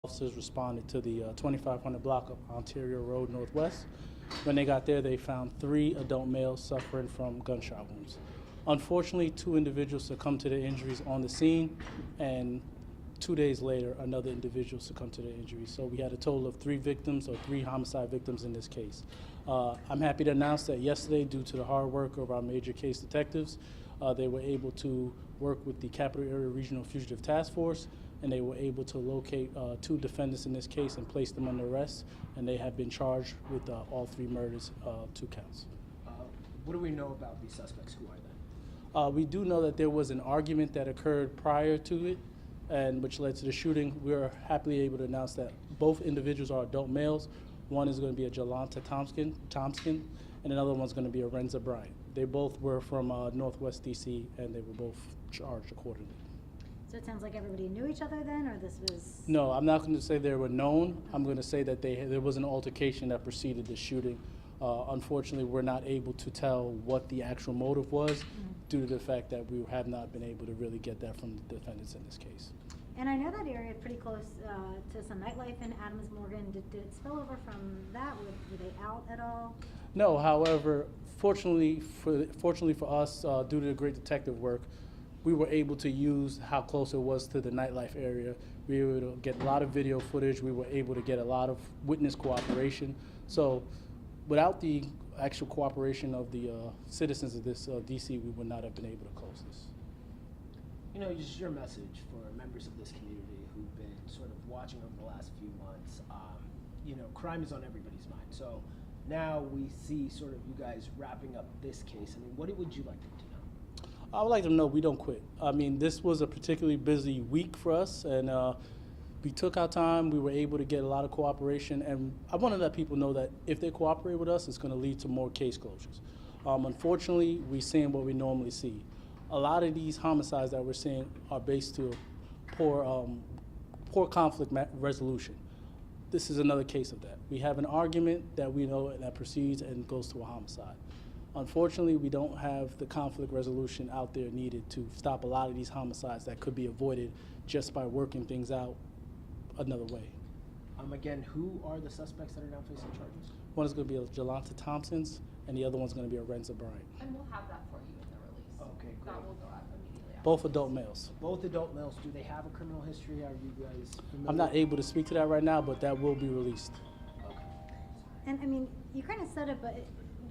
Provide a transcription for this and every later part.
Officers responded to the 2500 block of Ontario Road Northwest. When they got there, they found 3 adult males suffering from gunshot wounds. Unfortunately, 2 individuals succumbed to their injuries on the scene, and 2 days later, another individual succumbed to their injuries. So we had a total of 3 victims, or 3 homicide victims in this case. I'm happy to announce that yesterday, due to the hard work of our major case detectives, they were able to work with the Capital Area Regional Fugitive Task Force, and they were able to locate 2 defendants in this case and place them under arrest, and they have been charged with all 3 murders, 2 counts. What do we know about these suspects? Who are they? We do know that there was an argument that occurred prior to it, and which led to the shooting. We are happily able to announce that both individuals are adult males. One is going to be a Jolanta Thompson, and another one's going to be a Renza Bryant. They both were from Northwest DC, and they were both charged accordingly. So it sounds like everybody knew each other then, or this was... No, I'm not going to say they were known. I'm going to say that there was an altercation that preceded the shooting. Unfortunately, we're not able to tell what the actual motive was due to the fact that we have not been able to really get that from the defendants in this case. And I know that area pretty close to some nightlife in Adams Morgan. Did it spill over from that? Were they out at all? No, however, fortunately for us, due to the great detective work, we were able to use how close it was to the nightlife area. We were able to get a lot of video footage. We were able to get a lot of witness cooperation. So without the actual cooperation of the citizens of this DC, we would not have been able to close this. You know, just your message for members of this community who've been sort of watching over the last few months. You know, crime is on everybody's mind. So now we see sort of you guys wrapping up this case. I mean, what would you like them to know? I would like them to know we don't quit. I mean, this was a particularly busy week for us, and we took our time. We were able to get a lot of cooperation, and I want to let people know that if they cooperate with us, it's going to lead to more case closures. Unfortunately, we're seeing what we normally see. A lot of these homicides that we're seeing are based to poor conflict resolution. This is another case of that. We have an argument that we know that proceeds and goes to a homicide. Unfortunately, we don't have the conflict resolution out there needed to stop a lot of these homicides that could be avoided just by working things out another way. Again, who are the suspects that are now facing charges? One is going to be a Jolanta Thompson's, and the other one's going to be a Renza Bryant. And we'll have that for you in the release. Okay, great. That will go out immediately after. Both adult males. Both adult males. Do they have a criminal history? Are you guys familiar? I'm not able to speak to that right now, but that will be released. Okay. And I mean, you kind of said it, but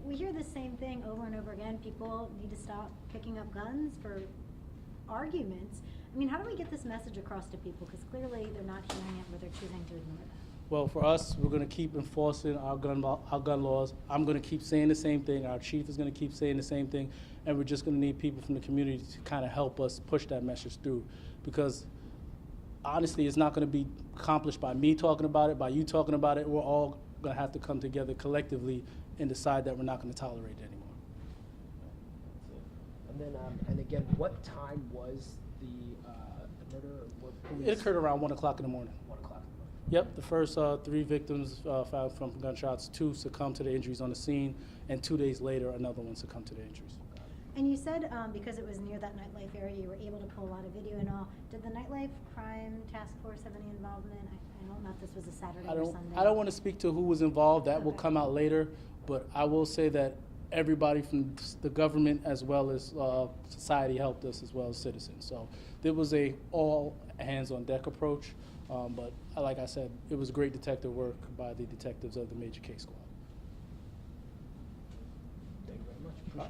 we hear the same thing over and over again. People need to stop picking up guns for arguments. I mean, how do we get this message across to people? Because clearly they're not hearing it, but they're choosing to ignore that. Well, for us, we're going to keep enforcing our gun laws. I'm going to keep saying the same thing. Our chief is going to keep saying the same thing. And we're just going to need people from the community to kind of help us push that message through. Because honestly, it's not going to be accomplished by me talking about it, by you talking about it. We're all going to have to come together collectively and decide that we're not going to tolerate it anymore. And then, and again, what time was the murder? It occurred around 1 o'clock in the morning. 1 o'clock in the morning. Yep, the first 3 victims found from gunshots, 2 succumbed to the injuries on the scene, and 2 days later, another one succumbed to the injuries. And you said because it was near that nightlife area, you were able to pull a lot of video and all. Did the nightlife crime task force have any involvement? I don't know if this was a Saturday or Sunday. I don't want to speak to who was involved. That will Okay. come out later. But I will say that everybody from the government as well as society helped us as well as citizens. So there was a all hands on deck approach. But like I said, it was great detective work by the detectives of the Major Case Squad. Thank you very much. Appreciate it.